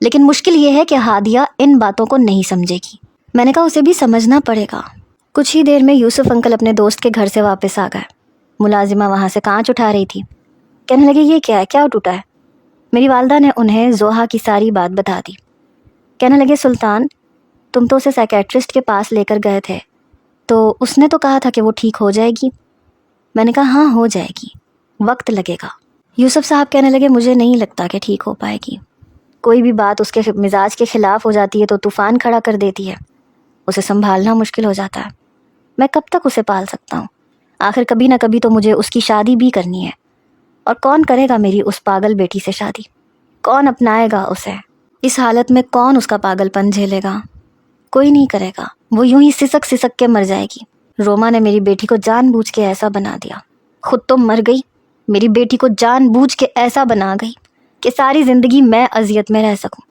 لیکن مشکل یہ ہے کہ ہادیہ ان باتوں کو نہیں سمجھے گی۔ میں نے کہا اسے بھی سمجھنا پڑے گا۔ کچھ ہی دیر میں یوسف انکل اپنے دوست کے گھر سے واپس آ گئے۔ ملازمہ وہاں سے کانچ اٹھا رہی تھی۔ کہنے لگی یہ کیا ہے، کیا ٹوٹا ہے؟ میری والدہ نے انہیں زوہا کی ساری بات بتا دی۔ کہنے لگے سلطان، تم تو اسے سائیکیٹرسٹ کے پاس لے کر گئے تھے، تو اس نے تو کہا تھا کہ وہ ٹھیک ہو جائے گی۔ میں نے کہا ہاں ہو جائے گی، وقت لگے گا۔ یوسف صاحب کہنے لگے مجھے نہیں لگتا کہ ٹھیک ہو پائے گی۔ کوئی بھی بات اس کے مزاج کے خلاف ہو جاتی ہے تو طوفان کھڑا کر دیتی ہے، اسے سنبھالنا مشکل ہو جاتا ہے۔ میں کب تک اسے پال سکتا ہوں؟ آخر کبھی نہ کبھی تو مجھے اس کی شادی بھی کرنی ہے، اور کون کرے گا میری اس پاگل بیٹی سے شادی؟ کون اپنائے گا اسے؟ اس حالت میں کون اس کا پاگل پن جھیلے گا؟ کوئی نہیں کرے گا، وہ یوں ہی سسک سسک کے مر جائے گی۔ روما نے میری بیٹی کو جان بوجھ کے ایسا بنا دیا، خود تو مر گئی، میری بیٹی کو جان بوجھ کے ایسا بنا گئی کہ ساری زندگی میں اذیت میں رہ سکوں۔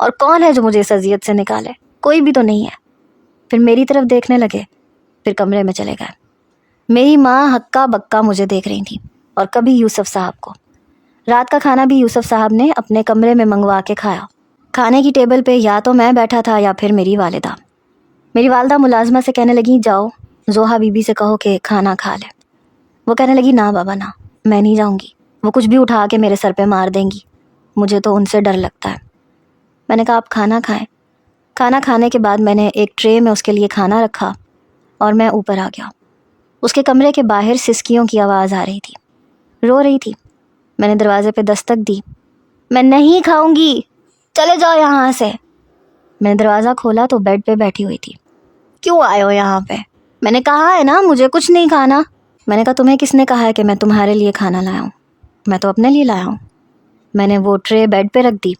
اور کون ہے جو مجھے اس اذیت سے نکالے؟ کوئی بھی تو نہیں ہے۔ پھر میری طرف دیکھنے لگے، پھر کمرے میں چلے گئے۔ میری ماں ہکا بکا مجھے دیکھ رہی تھی، اور کبھی یوسف صاحب کو۔ رات کا کھانا بھی یوسف صاحب نے اپنے کمرے میں منگوا کے کھایا۔ کھانے کی ٹیبل پہ یا تو میں بیٹھا تھا یا پھر میری والدہ۔ میری والدہ ملازمہ سے کہنے لگی جاؤ زوہا بی بی سے کہو کہ کھانا کھا لے۔ وہ کہنے لگی نہ بابا نہ، میں نہیں جاؤں گی، وہ کچھ بھی اٹھا کے میرے سر پہ مار دیں گی، مجھے تو ان سے ڈر لگتا ہے۔ میں نے کہا آپ کھانا کھائیں۔ کھانا کھانے کے بعد میں نے ایک ٹرے میں اس کے لیے کھانا رکھا اور میں اوپر آ گیا۔ اس کے کمرے کے باہر سسکیوں کی آواز آ رہی تھی، رو رہی تھی۔ میں نے دروازے پہ دستک دی، میں نہیں کھاؤں گی، چلے جاؤ یہاں سے۔ میں نے دروازہ کھولا تو بیڈ پہ بیٹھی ہوئی تھی۔ کیوں آئے ہو یہاں پہ؟ میں نے کہا ہے نا مجھے کچھ نہیں کھانا۔ میں نے کہا تمہیں کس نے کہا ہے کہ میں تمہارے لیے کھانا لایا ہوں؟ میں تو اپنے لیے لایا ہوں۔ میں نے وہ ٹرے بیڈ پہ رکھ دی۔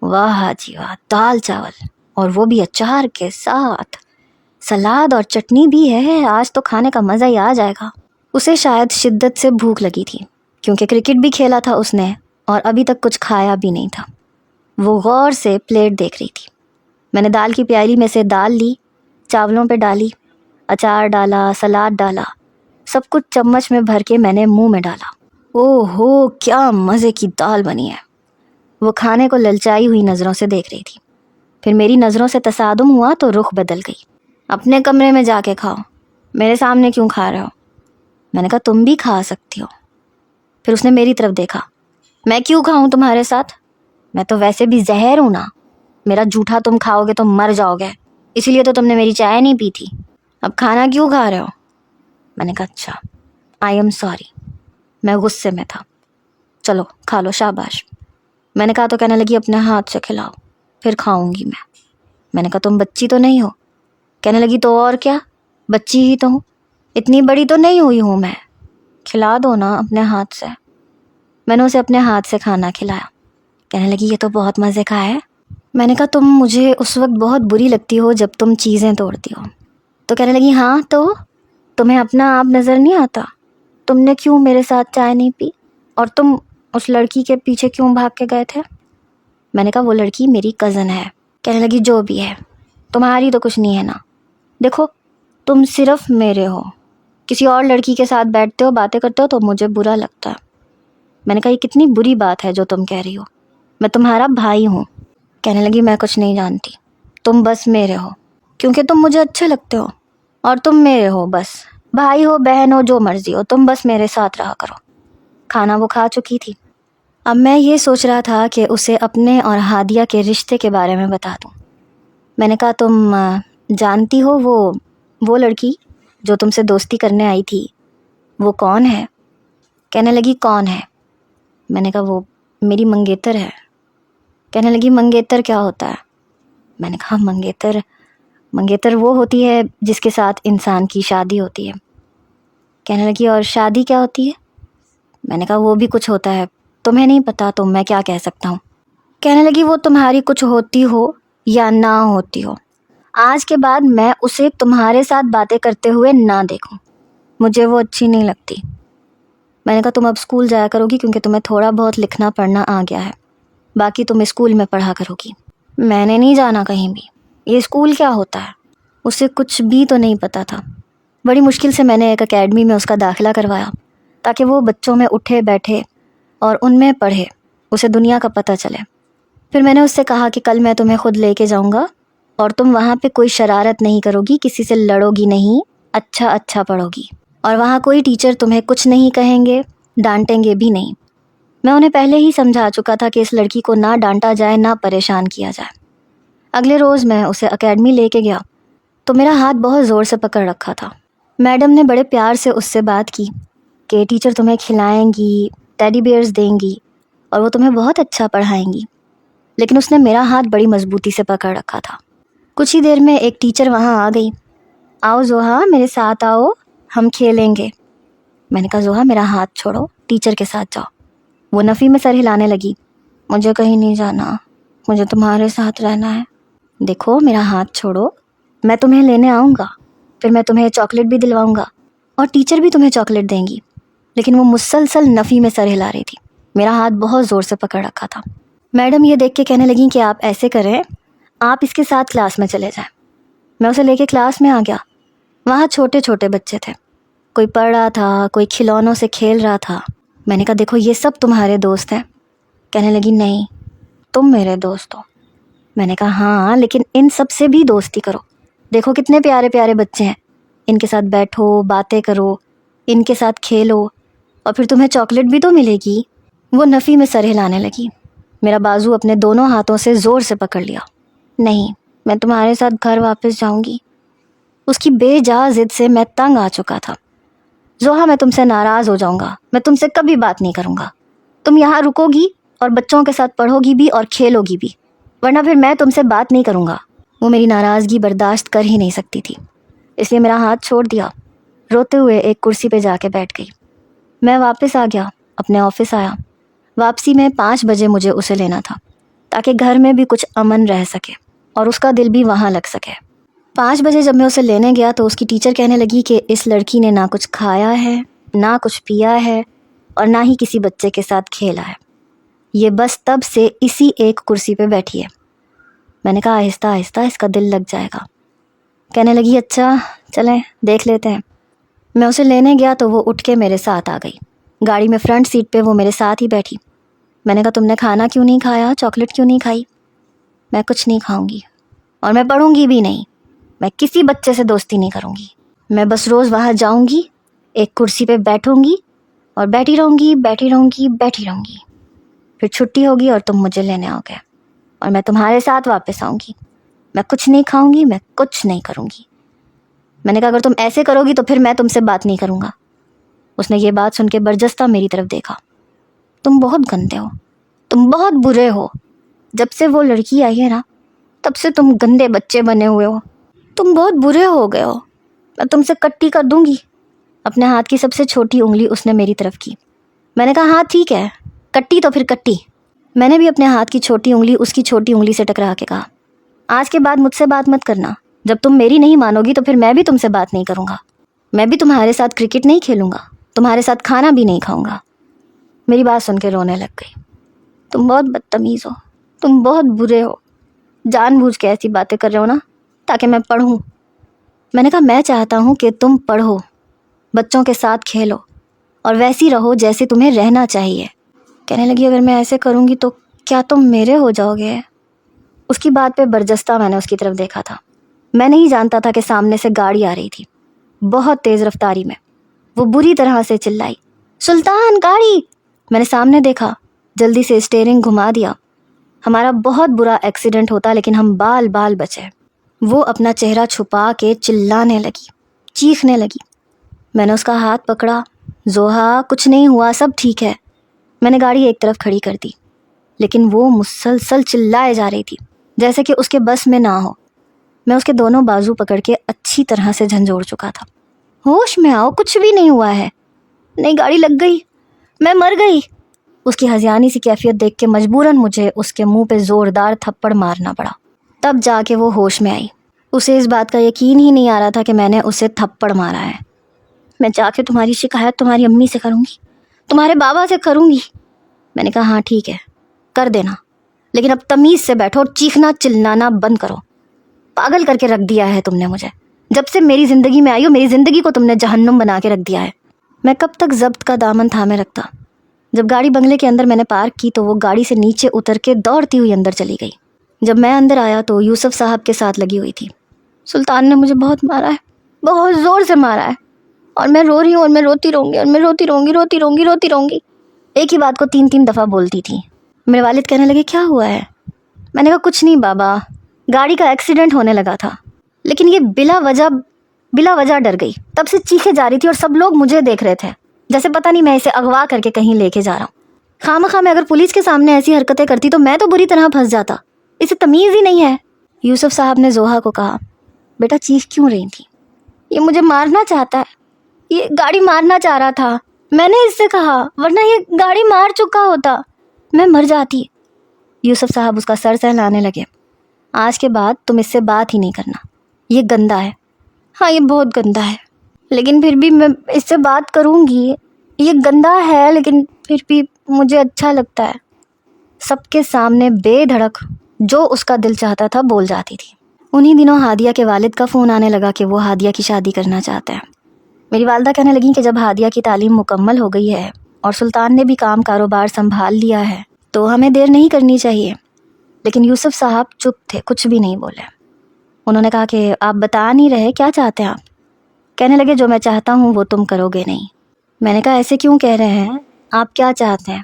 واہ جی واہ، دال چاول، اور وہ بھی اچار کے ساتھ، سلاد اور چٹنی بھی ہے، آج تو کھانے کا مزہ ہی آ جائے گا۔ اسے شاید شدت سے بھوک لگی تھی، کیونکہ کرکٹ بھی کھیلا تھا اس نے اور ابھی تک کچھ کھایا بھی نہیں تھا۔ وہ غور سے پلیٹ دیکھ رہی تھی۔ میں نے دال کی پیالی میں سے دال لی، چاولوں پہ ڈالی، اچار ڈالا، سلاد ڈالا، سب کچھ چمچ میں بھر کے میں نے منہ میں ڈالا۔ اوہ ہو کیا مزے کی دال بنی ہے۔ وہ کھانے کو للچائی ہوئی نظروں سے دیکھ رہی تھی۔ پھر میری نظروں سے تصادم ہوا تو رخ بدل گئی۔ اپنے کمرے میں جا کے کھاؤ، میرے سامنے کیوں کھا رہے ہو؟ میں نے کہا تم بھی کھا سکتی ہو۔ پھر اس نے میری طرف دیکھا۔ میں کیوں کھاؤں تمہارے ساتھ؟ میں تو ویسے بھی زہر ہوں نا، میرا جھوٹا تم کھاؤ گے تو مر جاؤ گے، اسی لیے تو تم نے میری چائے نہیں پی تھی، اب کھانا کیوں کھا رہے ہو؟ میں نے کہا اچھا، آئی ایم سوری، میں غصے میں تھا، چلو کھا لو شاباش۔ میں نے کہا تو کہنے لگی اپنے ہاتھ سے کھلاؤ، پھر کھاؤں گی میں۔ میں نے کہا تم بچی تو نہیں ہو؟ کہنے لگی تو اور کیا، بچی ہی تو ہوں، اتنی بڑی تو نہیں ہوئی ہوں میں، کھلا دو نا اپنے ہاتھ سے۔ میں نے اسے اپنے ہاتھ سے کھانا کھلایا۔ کہنے لگی یہ تو بہت مزے کا ہے۔ میں نے کہا تم مجھے اس وقت بہت بری لگتی ہو جب تم چیزیں توڑتی ہو۔ تو کہنے لگی ہاں تو تمہیں اپنا آپ نظر نہیں آتا؟ تم نے کیوں میرے ساتھ چائے نہیں پی؟ اور تم اس لڑکی کے پیچھے کیوں بھاگ کے گئے تھے؟ میں نے کہا وہ لڑکی میری کزن ہے۔ کہنے لگی جو بھی ہے، تمہاری تو کچھ نہیں ہے نا، دیکھو تم صرف میرے ہو، کسی اور لڑکی کے ساتھ بیٹھتے ہو باتیں کرتے ہو تو مجھے برا لگتا ہے۔ میں نے کہا یہ کتنی بری بات ہے جو تم کہہ رہی ہو، میں تمہارا بھائی ہوں۔ کہنے لگی میں کچھ نہیں جانتی، تم بس میرے ہو، کیونکہ تم مجھے اچھے لگتے ہو، اور تم میرے ہو، بس بھائی ہو بہن ہو جو مرضی ہو، تم بس میرے ساتھ رہا کرو۔ کھانا وہ کھا چکی تھی۔ اب میں یہ سوچ رہا تھا کہ اسے اپنے اور ہادیہ کے رشتے کے بارے میں بتا دوں۔ میں نے کہا تم جانتی ہو وہ لڑکی جو تم سے دوستی کرنے آئی تھی وہ کون ہے؟ کہنے لگی کون ہے؟ میں نے کہا وہ میری منگیتر ہے۔ کہنے لگی منگیتر کیا ہوتا ہے؟ میں نے کہا منگیتر وہ ہوتی ہے جس کے ساتھ انسان کی شادی ہوتی ہے۔ کہنے لگی اور شادی کیا ہوتی ہے؟ میں نے کہا وہ بھی کچھ ہوتا ہے، تمہیں نہیں پتا تو میں کیا کہہ سکتا ہوں۔ کہنے لگی وہ تمہاری کچھ ہوتی ہو یا نہ ہوتی ہو، آج کے بعد میں اسے تمہارے ساتھ باتیں کرتے ہوئے نہ دیکھوں، مجھے وہ اچھی نہیں لگتی۔ میں نے کہا تم اب اسکول جایا کرو گی کیونکہ تمہیں تھوڑا بہت لکھنا پڑھنا آ گیا ہے، باقی تم اسکول میں پڑھا کرو گی۔ میں نے نہیں جانا کہیں بھی، یہ اسکول کیا ہوتا ہے؟ اسے کچھ بھی تو نہیں پتا تھا۔ بڑی مشکل سے میں نے ایک اکیڈمی میں اس کا داخلہ کروایا تاکہ وہ بچوں میں اٹھے بیٹھے اور ان میں پڑھے، اسے دنیا کا پتہ چلے۔ پھر میں نے اس سے کہا کہ کل میں تمہیں خود لے کے جاؤں گا اور تم وہاں پہ کوئی شرارت نہیں کرو گی، کسی سے لڑو گی نہیں، اچھا پڑھو گی، اور وہاں کوئی ٹیچر تمہیں کچھ نہیں کہیں گے، ڈانٹیں گے بھی نہیں۔ میں انہیں پہلے ہی سمجھا چکا تھا کہ اس لڑکی کو نہ ڈانٹا جائے نہ پریشان کیا جائے۔ اگلے روز میں اسے اکیڈمی لے کے گیا تو میرا ہاتھ بہت زور سے پکڑ رکھا تھا۔ میڈم نے بڑے پیار سے اس سے بات کی کہ ٹیچر تمہیں کھلائیں گی، ٹیڈی بیئرز دیں گی اور وہ تمہیں بہت اچھا پڑھائیں گی، لیکن اس نے میرا ہاتھ بڑی مضبوطی سے پکڑ رکھا تھا۔ کچھ ہی دیر میں ایک ٹیچر وہاں آ گئی۔ آؤ زوہا، میرے ساتھ آؤ، ہم کھیلیں گے۔ میں نے کہا زوہا میرا ہاتھ چھوڑو، ٹیچر کے ساتھ جاؤ۔ وہ نفی میں سر ہلانے لگی۔ مجھے کہیں نہیں جانا، مجھے تمہارے ساتھ رہنا ہے۔ دیکھو میرا ہاتھ چھوڑو، میں تمہیں لینے آؤں گا، پھر میں تمہیں چاکلیٹ بھی دلواؤں گا اور ٹیچر بھی تمہیں چاکلیٹ دیں گی۔ لیکن وہ مسلسل نفی میں سر ہلا رہی تھی، میرا ہاتھ بہت زور سے پکڑ رکھا تھا۔ میڈم یہ دیکھ کے کہنے لگیں کہ آپ ایسے کریں، آپ اس کے ساتھ کلاس میں چلے جائیں۔ میں اسے لے کے کلاس میں آ گیا۔ وہاں چھوٹے چھوٹے بچے تھے، کوئی پڑھ رہا تھا، کوئی کھلونوں سے کھیل رہا تھا۔ میں نے کہا دیکھو یہ سب تمہارے دوست ہیں۔ کہنے لگی نہیں، تم میرے دوست ہو۔ میں نے کہا ہاں، لیکن ان سب سے بھی دوستی کرو، دیکھو کتنے پیارے پیارے بچے ہیں، ان کے ساتھ بیٹھو، باتیں کرو، ان کے ساتھ کھیلو، اور پھر تمہیں چاکلیٹ بھی تو ملے گی۔ وہ نفی میں سر ہلانے لگی۔ میرا بازو اپنے دونوں ہاتھوں سے زور سے پکڑ لیا۔ نہیں، میں تمہارے ساتھ گھر واپس جاؤں گی۔ اس کی بے جا ضد سے میں تنگ آ چکا تھا۔ زوہا میں تم سے ناراض ہو جاؤں گا، میں تم سے کبھی بات نہیں کروں گا۔ تم یہاں رکو گی اور بچوں کے ساتھ پڑھو گی بھی اور کھیلو گی بھی، ورنہ پھر میں تم سے بات نہیں کروں گا۔ وہ میری ناراضگی برداشت کر ہی نہیں سکتی تھی، اس لیے میرا ہاتھ چھوڑ دیا۔ روتے ہوئے ایک کرسی پہ جا کے بیٹھ گئی۔ میں واپس آ گیا، اپنے آفس آیا۔ واپسی میں 5 بجے مجھے اسے لینا تھا تاکہ گھر میں بھی کچھ امن رہ سکے اور اس کا دل بھی وہاں لگ سکے۔ 5 بجے جب میں اسے لینے گیا تو اس کی ٹیچر کہنے لگی کہ اس لڑکی نے نہ کچھ کھایا ہے، نہ کچھ پیا ہے، اور نہ ہی کسی بچے کے ساتھ کھیلا ہے، یہ بس تب سے اسی ایک کرسی پہ بیٹھی ہے۔ میں نے کہا آہستہ آہستہ اس کا دل لگ جائے گا۔ کہنے لگی اچھا چلیں دیکھ لیتے ہیں۔ میں اسے لینے گیا تو وہ اٹھ کے میرے ساتھ آ گئی۔ گاڑی میں فرنٹ سیٹ پہ وہ میرے ساتھ ہی بیٹھی۔ میں نے کہا تم نے کھانا کیوں نہیں کھایا، چاکلیٹ کیوں نہیں کھائی؟ میں کچھ نہیں کھاؤں گی اور میں پڑھوں گی بھی نہیں، میں کسی بچے سے دوستی نہیں کروں گی، میں بس روز وہاں جاؤں گی، ایک کرسی پہ بیٹھوں گی اور بیٹھی رہوں گی، بیٹھی رہوں گی، بیٹھی رہوں گی۔ پھر چھٹی ہوگی اور تم مجھے لینے آؤ گے اور میں تمہارے ساتھ واپس آؤں گی۔ میں کچھ نہیں کھاؤں گی، میں کچھ نہیں کروں گی۔ میں نے کہا اگر تم ایسے کرو گی تو پھر میں تم سے بات نہیں کروں گا۔ اس نے یہ بات سن کے برجستہ میری طرف دیکھا۔ تم بہت گندے ہو، تم بہت برے ہو، جب سے وہ لڑکی آئی ہے نا تب سے تم گندے بچے بنے ہوئے ہو، تم بہت برے ہو گئے ہو، میں تم سے کٹی کر دوں گی۔ اپنے ہاتھ کی سب سے چھوٹی انگلی اس نے میری طرف کی۔ میں نے کہا ہاں ٹھیک ہے، کٹی تو پھر کٹی۔ میں نے بھی اپنے ہاتھ کی چھوٹی انگلی اس کی چھوٹی انگلی سے ٹکرا کے کہا آج کے بعد مجھ سے بات مت کرنا، جب تم میری نہیں مانو گی تو پھر میں بھی تم سے بات نہیں کروں گا، میں بھی تمہارے ساتھ کرکٹ نہیں کھیلوں گا، تمہارے ساتھ کھانا بھی نہیں کھاؤں گا۔ میری بات سن کے رونے لگ گئی۔ تم بہت بدتمیز ہو، تم بہت برے ہو، جان بوجھ کے ایسی باتیں کر رہے ہو نا تاکہ میں پڑھوں۔ میں نے کہا میں چاہتا ہوں کہ تم پڑھو، بچوں کے ساتھ کھیلو اور ویسی رہو جیسے تمہیں رہنا چاہیے۔ کہنے لگی اگر میں ایسے کروں گی تو کیا تم میرے ہو جاؤ گے؟ اس کی بات پہ برجستہ میں نے اس کی طرف دیکھا تھا۔ میں نہیں جانتا تھا کہ سامنے سے گاڑی آ رہی تھی، بہت تیز رفتاری میں۔ وہ بری طرح سے چلائی سلطان گاڑی! میں نے سامنے دیکھا، جلدی سے اسٹیئرنگ گھما دیا۔ ہمارا بہت برا ایکسیڈنٹ ہوتا لیکن ہم بال بال بچے۔ وہ اپنا چہرہ چھپا کے چلانے لگی، چیخنے لگی۔ میں نے اس کا ہاتھ پکڑا، زوہا کچھ نہیں ہوا، سب ٹھیک ہے۔ میں نے گاڑی ایک طرف کھڑی کر دی، لیکن وہ مسلسل چلائے جا رہی تھی جیسے کہ اس کے بس میں نہ ہو۔ میں اس کے دونوں بازو پکڑ کے اچھی طرح سے جھنجھوڑ چکا تھا۔ ہوش میں آؤ، کچھ بھی نہیں ہوا ہے۔ نہیں گاڑی لگ گئی، میں مر گئی۔ اس کی ہذیانی سی کیفیت دیکھ کے مجبوراً مجھے اس کے منہ پہ زوردار تھپڑ مارنا پڑا، تب جا کے وہ ہوش میں آئی۔ اسے اس بات کا یقین ہی نہیں آ رہا تھا کہ میں نے اسے تھپڑ مارا ہے۔ میں جا کے تمہاری شکایت تمہاری امی سے کروں گی، تمہارے بابا سے کروں گی۔ میں نے کہا ہاں ٹھیک ہے کر دینا، لیکن اب تمیز سے بیٹھو اور چیخنا چلانا بند کرو۔ پاگل کر کے رکھ دیا ہے تم نے مجھے، جب سے میری زندگی میں آئی ہو میری زندگی کو تم نے جہنم بنا کے رکھ دیا ہے۔ میں کب تک ضبط کا دامن تھامے رکھتا، جب گاڑی بنگلے کے اندر میں نے پارک کی تو وہ گاڑی سے نیچے اتر کے دوڑتی ہوئی اندر چلی گئی۔ جب میں اندر آیا تو یوسف صاحب کے ساتھ لگی ہوئی تھی۔ سلطان نے مجھے بہت مارا ہے، بہت زور سے مارا ہے، اور میں رو رہی ہوں، اور میں روتی رہوں گی، اور میں روتی رہوں گی، روتی رہوں گی، روتی رہوں گی۔ ایک ہی بات کو 3 دفعہ بولتی تھی۔ میرے والد کہنے لگے کیا ہوا ہے؟ میں نے کہا کچھ نہیں بابا، گاڑی کا ایکسیڈنٹ ہونے لگا تھا۔ لیکن یہ بلا وجہ ڈر گئی، تب سے چیخے جا رہی تھی، اور سب لوگ مجھے دیکھ رہے تھے جیسے پتہ نہیں میں اسے اغوا کر کے کہیں لے کے جا رہا ہوں۔ خواہ میں اگر پولیس کے سامنے ایسی حرکتیں کرتی تو میں تو بری طرح پھنس جاتا، اسے تمیز ہی نہیں ہے۔ یوسف صاحب نے زوہا کو کہا بیٹا چیخ کیوں رہی تھی؟ یہ مجھے مارنا چاہتا ہے، یہ گاڑی مارنا چاہ رہا تھا، میں نے اس سے کہا، ورنہ یہ گاڑی مار چکا ہوتا، میں مر جاتی۔ یوسف صاحب اس کا سر سہلانے لگے۔ آج کے بعد تم اس سے بات ہی نہیں کرنا، یہ گندا ہے۔ ہاں یہ بہت گندا ہے، لیکن پھر بھی میں اس سے بات کروں گی۔ یہ گندا ہے لیکن پھر بھی مجھے اچھا لگتا ہے۔ سب کے سامنے بے دھڑک جو اس کا دل چاہتا تھا بول جاتی تھی۔ انہی دنوں ہادیہ کے والد کا فون آنے لگا کہ وہ ہادیہ کی شادی کرنا چاہتے ہیں۔ میری والدہ کہنے لگیں کہ جب ہادیہ کی تعلیم مکمل ہو گئی ہے اور سلطان نے بھی کام کاروبار سنبھال لیا ہے تو ہمیں دیر نہیں کرنی چاہیے۔ لیکن یوسف صاحب چپ تھے، کچھ بھی نہیں بولے۔ انہوں نے کہا کہ آپ بتا نہیں رہے، کیا چاہتے ہیں آپ؟ کہنے لگے جو میں چاہتا ہوں وہ تم کرو گے نہیں۔ میں نے کہا ایسے کیوں کہہ رہے ہیں، آپ کیا چاہتے ہیں؟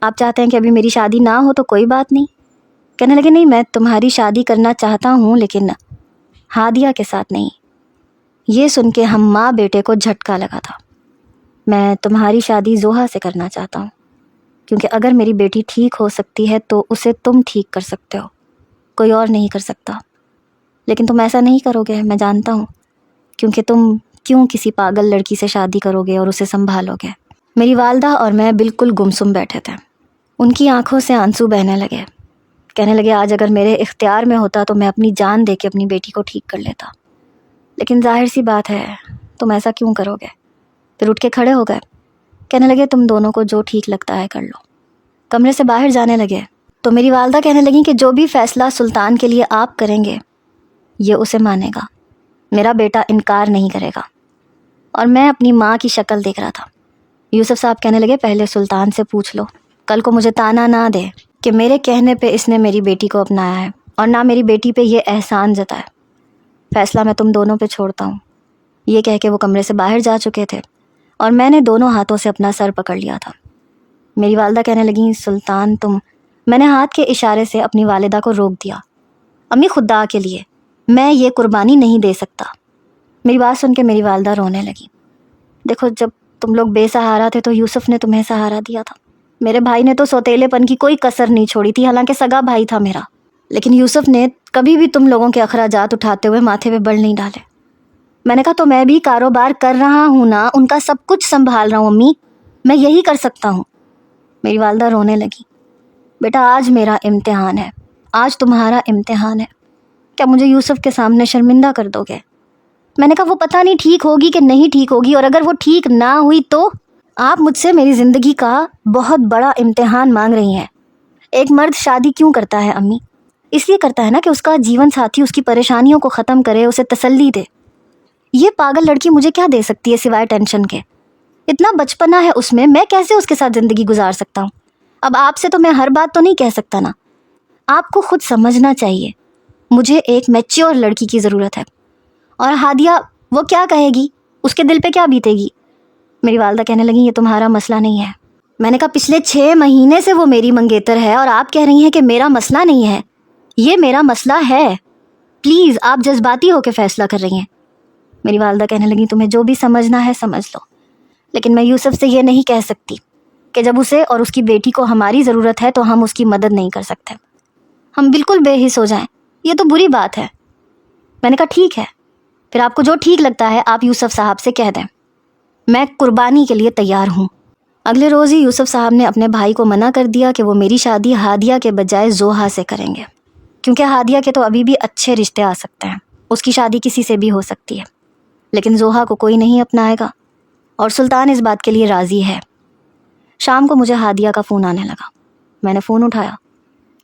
آپ چاہتے ہیں کہ ابھی میری شادی نہ ہو تو کوئی بات نہیں؟ کہنے لگے نہیں، میں تمہاری شادی کرنا چاہتا ہوں لیکن ہادیہ کے ساتھ نہیں۔ یہ سن کے ہم ماں بیٹے کو جھٹکا لگا تھا۔ میں تمہاری شادی زوہا سے کرنا چاہتا ہوں، کیونکہ اگر میری بیٹی ٹھیک ہو سکتی ہے تو اسے تم ٹھیک کر سکتے ہو، کوئی اور نہیں کر سکتا۔ لیکن تم ایسا نہیں کرو گے، میں جانتا ہوں، کیونکہ تم کیوں کسی پاگل لڑکی سے شادی کرو گے اور اسے سنبھالو گے۔ میری والدہ اور میں بالکل گمسم بیٹھے تھے۔ ان کی آنکھوں سے آنسو بہنے لگے۔ کہنے لگے آج اگر میرے اختیار میں ہوتا تو میں اپنی جان دے کے اپنی بیٹی کو ٹھیک کر لیتا، لیکن ظاہر سی بات ہے تم ایسا کیوں کرو گے؟ پھر اٹھ کے کھڑے ہو گئے۔ کہنے لگے تم دونوں کو جو ٹھیک لگتا ہے کر لو۔ کمرے سے باہر جانے لگے تو میری والدہ کہنے لگیں کہ جو بھی فیصلہ سلطان کے لیے آپ کریں گے یہ اسے مانے گا، میرا بیٹا انکار نہیں کرے گا۔ اور میں اپنی ماں کی شکل دیکھ رہا تھا۔ یوسف صاحب کہنے لگے پہلے سلطان سے پوچھ لو، کل کو مجھے تانا نہ دے کہ میرے کہنے پہ اس نے میری بیٹی کو اپنایا ہے اور نہ میری بیٹی پہ یہ احسان جتائے۔ فیصلہ میں تم دونوں پہ چھوڑتا ہوں۔ یہ کہہ کے وہ کمرے سے باہر جا چکے تھے اور میں نے دونوں ہاتھوں سے اپنا سر پکڑ لیا تھا۔ میری والدہ کہنے لگیں سلطان میں نے ہاتھ کے اشارے سے اپنی والدہ کو روک دیا۔ امی خدا کے لیے میں یہ قربانی نہیں دے سکتا۔ میری بات سن کے میری والدہ رونے لگی۔ دیکھو جب تم لوگ بے سہارا تھے تو یوسف نے تمہیں سہارا دیا تھا، میرے بھائی نے تو سوتیلے پن کی کوئی کسر نہیں چھوڑی تھی، حالانکہ سگا بھائی تھا میرا، لیکن یوسف نے کبھی بھی تم لوگوں کے اخراجات اٹھاتے ہوئے ماتھے پہ بل نہیں ڈالے۔ میں نے کہا تو میں بھی کاروبار کر رہا ہوں نا، ان کا سب کچھ سنبھال رہا ہوں امی، میں یہی کر سکتا ہوں۔ میری والدہ رونے لگی۔ بیٹا آج میرا امتحان ہے، آج تمہارا امتحان ہے، کیا مجھے یوسف کے سامنے شرمندہ کر دو گے؟ میں نے کہا وہ پتہ نہیں ٹھیک ہوگی کہ نہیں ٹھیک ہوگی، اور اگر وہ ٹھیک نہ ہوئی تو آپ مجھ سے میری زندگی کا بہت بڑا امتحان مانگ رہی ہیں۔ ایک مرد شادی کیوں کرتا ہے امی؟ اس لیے کرتا ہے نا کہ اس کا جیون ساتھی اس کی پریشانیوں کو ختم کرے، اسے تسلی دے۔ یہ پاگل لڑکی مجھے کیا دے سکتی ہے سوائے ٹینشن کے؟ اتنا بچپنا ہے اس میں کیسے اس کے ساتھ زندگی گزار سکتا ہوں؟ اب آپ سے تو میں ہر بات تو نہیں کہہ سکتا نا، آپ کو خود سمجھنا چاہیے، مجھے ایک میچور لڑکی کی ضرورت ہے۔ اور ہادیہ وہ کیا کہے گی، اس کے دل پہ کیا بیتے گی؟ میری والدہ کہنے لگیں یہ تمہارا مسئلہ نہیں ہے۔ میں نے کہا پچھلے 6 مہینے سے وہ میری منگیتر ہے اور آپ کہہ رہی ہیں کہ میرا مسئلہ نہیں ہے، یہ میرا مسئلہ ہے، پلیز آپ جذباتی ہو کے فیصلہ کر رہی ہیں۔ میری والدہ کہنے لگیں تمہیں جو بھی سمجھنا ہے سمجھ لو، لیکن میں یوسف سے یہ نہیں کہہ سکتی کہ جب اسے اور اس کی بیٹی کو ہماری ضرورت ہے تو ہم اس کی مدد نہیں کر سکتے، ہم بالکل بے حس ہو جائیں، یہ تو بری بات ہے۔ میں نے کہا ٹھیک ہے، پھر آپ کو جو ٹھیک لگتا ہے آپ یوسف صاحب سے کہہ دیں، میں قربانی کے لیے تیار ہوں۔ اگلے روز ہی یوسف صاحب نے اپنے بھائی کو منع کر دیا کہ وہ میری شادی ہادیہ کے بجائے زوہا سے کریں گے، کیونکہ ہادیہ کے تو ابھی بھی اچھے رشتے آ سکتے ہیں، اس کی شادی کسی سے بھی ہو سکتی ہے، لیکن زوہا کو کوئی نہیں اپنائے گا، اور سلطان اس بات کے لیے راضی ہے۔ شام کو مجھے ہادیہ کا فون آنے لگا، میں نے فون اٹھایا۔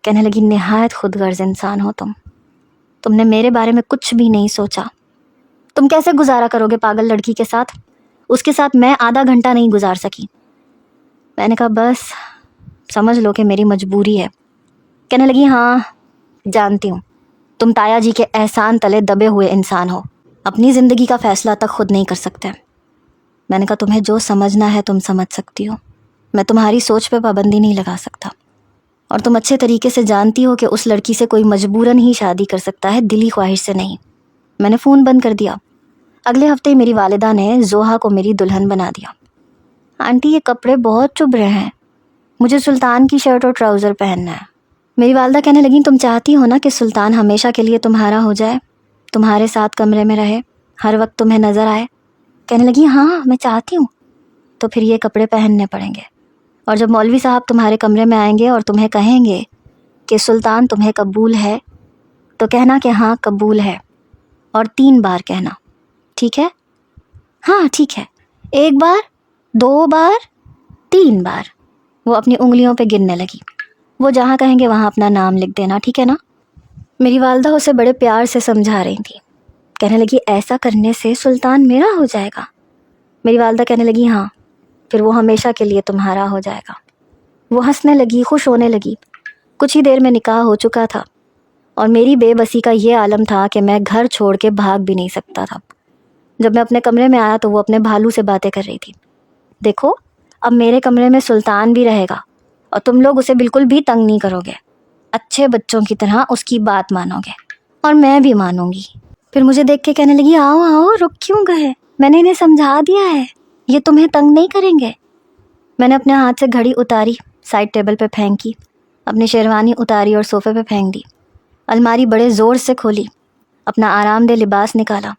کہنے لگی نہایت خود غرض انسان ہو تم نے میرے بارے میں کچھ بھی نہیں سوچا، تم کیسے گزارا کرو گے پاگل لڑکی کے ساتھ؟ اس کے ساتھ میں آدھا گھنٹہ نہیں گزار سکی۔ میں نے کہا بس سمجھ لو کہ میری مجبوری ہے۔ کہنے لگی ہاں جانتی ہوں، تم تایا جی کے احسان تلے دبے ہوئے انسان ہو، اپنی زندگی کا فیصلہ تک خود نہیں کر سکتے۔ میں نے کہا تمہیں جو سمجھنا ہے تم سمجھ سکتی ہو، میں تمہاری سوچ پہ پابندی نہیں لگا سکتا، اور تم اچھے طریقے سے جانتی ہو کہ اس لڑکی سے کوئی مجبوراً ہی شادی کر سکتا ہے، دلی خواہش سے نہیں۔ میں نے فون بند کر دیا۔ اگلے ہفتے ہی میری والدہ نے زوہا کو میری دلہن بنا دیا۔ آنٹی یہ کپڑے بہت چبھ رہے ہیں، مجھے سلطان کی شرٹ اور ٹراؤزر پہننا ہے۔ میری والدہ کہنے لگیں تم چاہتی ہو نا کہ سلطان ہمیشہ کے لیے تمہارا ہو جائے، تمہارے ساتھ کمرے میں رہے، ہر وقت تمہیں نظر آئے؟ کہنے لگی ہاں میں چاہتی ہوں۔ تو پھر یہ کپڑے پہننے پڑیں گے، اور جب مولوی صاحب تمہارے کمرے میں آئیں گے اور تمہیں کہیں گے کہ سلطان تمہیں قبول ہے، تو کہنا کہ ہاں قبول ہے، اور 3 بار کہنا، ٹھیک ہے؟ ہاں ٹھیک ہے، 1 بار، 2 بار، 3 بار۔ وہ اپنی انگلیوں پہ گننے لگی۔ وہ جہاں کہیں گے وہاں اپنا نام لکھ دینا، ٹھیک ہے نا؟ میری والدہ اسے بڑے پیار سے سمجھا رہی تھی۔ کہنے لگی ایسا کرنے سے سلطان میرا ہو جائے گا؟ میری والدہ کہنے لگی ہاں، پھر وہ ہمیشہ کے لیے تمہارا ہو جائے گا۔ وہ ہنسنے لگی، خوش ہونے لگی۔ کچھ ہی دیر میں نکاح ہو چکا تھا، اور میری بے بسی کا یہ عالم تھا کہ میں گھر چھوڑ کے بھاگ بھی نہیں سکتا تھا۔ جب میں اپنے کمرے میں آیا تو وہ اپنے بھالو سے باتیں کر رہی تھی۔ دیکھو اب میرے کمرے میں سلطان بھی رہے گا، اور تم لوگ اسے بالکل بھی تنگ نہیں کرو گے، اچھے بچوں کی طرح اس کی بات مانو گے، اور میں بھی مانوں گی۔ پھر مجھے دیکھ کے کہنے لگی آؤ آؤ، رک کیوں گئے؟ میں نے انہیں سمجھا دیا ہے، یہ تمہیں تنگ نہیں کریں گے۔ میں نے اپنے ہاتھ سے گھڑی اتاری، سائڈ ٹیبل پہ پھینکی، اپنی شیروانی اتاری اور صوفے پہ پھینک دی۔ الماری بڑے زور سے کھولی، اپنا آرام دہ لباس نکالا،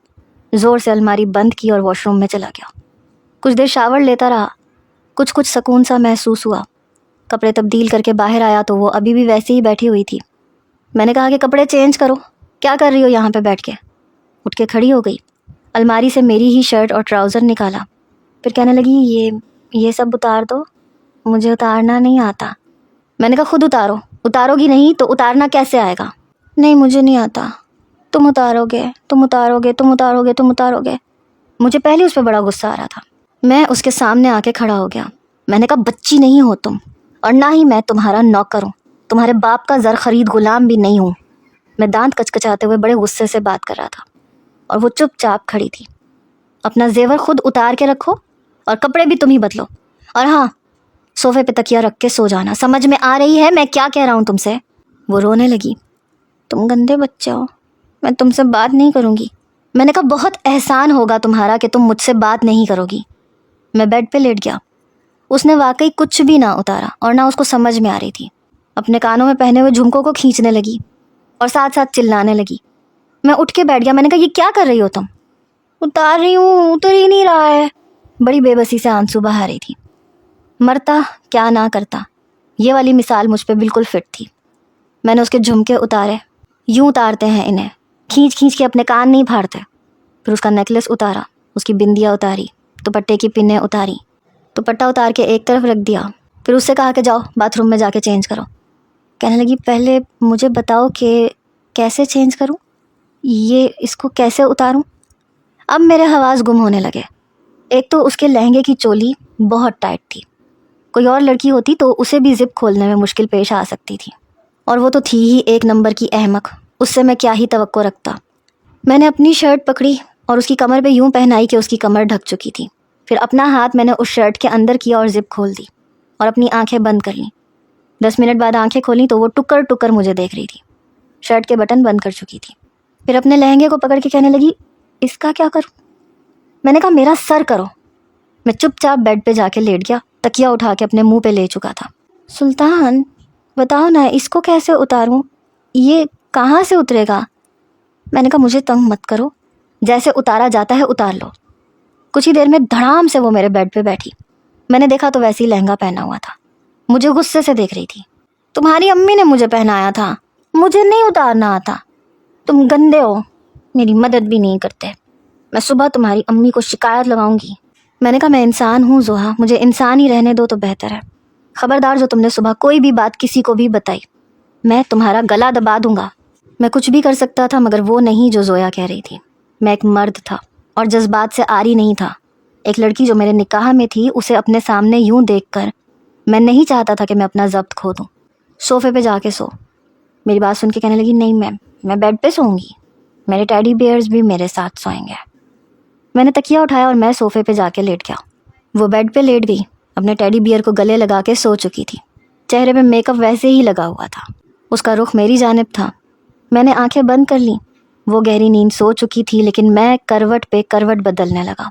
زور سے الماری بند کی اور واش روم میں چلا گیا۔ کچھ دیر شاور لیتا رہا، کچھ سکون سا محسوس ہوا۔ کپڑے تبدیل کر کے باہر آیا تو وہ ابھی بھی ویسے ہی بیٹھی ہوئی تھی۔ میں نے کہا کہ کپڑے چینج کرو، کیا کر رہی ہو یہاں پہ بیٹھ کے؟ اٹھ کے کھڑی ہو گئی، الماری سے میری ہی شرٹ اور ٹراؤزر نکالا، پھر کہنے لگی یہ سب اتار دو، مجھے اتارنا نہیں آتا۔ میں نے کہا خود اتارو، اتارو گی نہیں تو اتارنا کیسے آئے گا؟ نہیں مجھے نہیں آتا، تم اتارو گے، تم اتارو گے، تم اتارو گے، تم اتارو گے۔ مجھے پہلے اس پہ بڑا غصہ آ رہا تھا۔ میں اس کے سامنے آ کے کھڑا ہو گیا۔ میں نے کہا بچی نہیں ہو تم، اور نہ ہی میں تمہارا نوکر ہوں، تمہارے باپ کا زر خرید غلام بھی نہیں ہوں۔ میں دانت کچکچاتے ہوئے بڑے غصے سے بات کر رہا تھا، اور وہ چپ چاپ کھڑی تھی۔ اپنا زیور خود اتار کے رکھو، اور کپڑے بھی تم ہی بدلو، اور ہاں صوفے پہ تکیہ رکھ کے سو جانا۔ سمجھ میں آ رہی ہے میں کیا کہہ رہا ہوں تم سے؟ وہ رونے لگی۔ تم گندے بچے ہو، میں تم سے بات نہیں کروں گی۔ میں نے کہا بہت احسان ہوگا تمہارا کہ تم مجھ سے بات نہیں کرو گی۔ میں بیڈ پہ لیٹ گیا۔ اس نے واقعی کچھ بھی نہ اتارا، اور نہ اس کو سمجھ میں آ رہی تھی۔ اپنے کانوں میں پہنے ہوئے جھمکوں کو کھینچنے لگی، اور ساتھ ساتھ چلانے لگی۔ میں اٹھ کے بیٹھ گیا۔ میں نے کہا یہ کیا کر رہی ہو تم؟ اتار رہی ہوں، اتر ہی نہیں رہا ہے۔ بڑی بے بسی سے آنسو بہا رہی تھی۔ مرتا کیا نہ کرتا، یہ والی مثال مجھ پہ بالکل فٹ تھی۔ میں نے اس کے جھمکے اتارے، یوں اتارتے ہیں انہیں، کھینچ کھینچ کے، اپنے کان نہیں پھاڑتے۔ پھر اس کا نیکلس اتارا، اس کی بندیاں اتاری، دوپٹے کی پنیں اتاری، دوپٹہ اتار کے ایک طرف رکھ دیا۔ پھر اس سے کہا کہ جاؤ باتھ روم میں جا کے چینج کرو۔ کہنے لگی پہلے مجھے بتاؤ کہ کیسے چینج کروں، اس کو کیسے اتاروں؟ اب میرے حواس گم ہونے لگے۔ ایک تو اس کے لہنگے کی چولی بہت ٹائٹ تھی، کوئی اور لڑکی ہوتی تو اسے بھی زپ کھولنے میں مشکل پیش آ سکتی تھی، اور وہ تو تھی ہی 1 نمبر کی احمق، اس سے میں کیا ہی توقع رکھتا۔ میں نے اپنی شرٹ پکڑی اور اس کی کمر پہ یوں پہنائی کہ اس کی کمر ڈھک چکی تھی۔ پھر اپنا ہاتھ میں نے اس شرٹ کے اندر کیا اور زپ کھول دی، اور اپنی آنکھیں بند کر لیں۔ 10 منٹ بعد آنکھیں کھولیں تو وہ ٹکر ٹکر مجھے دیکھ رہی تھی، شرٹ کے بٹن بند کر چکی تھی۔ پھر اپنے لہنگے کو پکڑ کے کہنے لگی اس کا کیا کروں؟ میں نے کہا میرا سر کرو۔ میں چپ چاپ بیڈ پہ جا کے لیٹ گیا، تکیہ اٹھا کے اپنے منہ پہ لے چکا تھا۔ سلطان بتاؤ نا اس کو کیسے اتاروں، یہ کہاں سے اترے گا؟ میں نے کہا مجھے تنگ مت کرو، جیسے اتارا جاتا ہے اتار لو۔ کچھ ہی دیر میں دھڑام سے وہ میرے بیڈ پہ بیٹھی۔ میں نے دیکھا تو ویسے ہی لہنگا پہنا ہوا تھا، مجھے غصے سے دیکھ رہی تھی۔ تمہاری امی نے مجھے پہنایا تھا، مجھے نہیں اتارنا آتا، تم گندے ہو، میری مدد بھی نہیں کرتے، میں صبح تمہاری امی کو شکایت لگاؤں گی۔ میں نے کہا میں انسان ہوں زوہا، مجھے انسان ہی رہنے دو تو بہتر ہے۔ خبردار جو تم نے صبح کوئی بھی بات کسی کو بھی بتائی، میں تمہارا گلا دبا دوں گا۔ میں کچھ بھی کر سکتا تھا مگر وہ نہیں جو زویا کہہ رہی تھی۔ میں ایک مرد تھا اور جذبات سے عاری نہیں تھا۔ ایک لڑکی جو میرے نکاح میں تھی اسے اپنے سامنے یوں دیکھ کر میں نہیں چاہتا تھا کہ میں اپنا ضبط کھو دوں. صوفے پہ جا کے سو. میری بات سن کے کہنے لگی نہیں میم، میں بیڈ پہ سوؤں گی، میرے ٹیڈی بیئرز بھی میرے ساتھ سوئیں گے. میں نے تکیہ اٹھایا اور میں صوفے پہ جا کے لیٹ گیا. وہ بیڈ پہ لیٹ گئی، اپنے ٹیڈی بیئر کو گلے لگا کے سو چکی تھی. چہرے پہ میک اپ ویسے ہی لگا ہوا تھا. اس کا رخ میری جانب تھا. میں نے آنکھیں بند کر لیں. وہ گہری نیند سو چکی تھی لیکن میں کروٹ پہ کروٹ بدلنے لگا.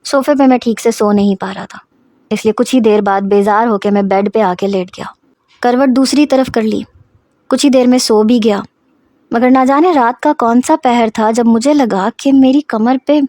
صوفے پہ میں ٹھیک سے سو نہیں پا رہا تھا، اس لیے کچھ ہی دیر بعد بیزار ہو کے میں بیڈ پہ آ کے لیٹ گیا. کروٹ دوسری طرف کر لی. کچھ ہی دیر میں سو بھی گیا. مگر نہ جانے رات کا کون سا پہر تھا جب مجھے لگا کہ میری کمر پہ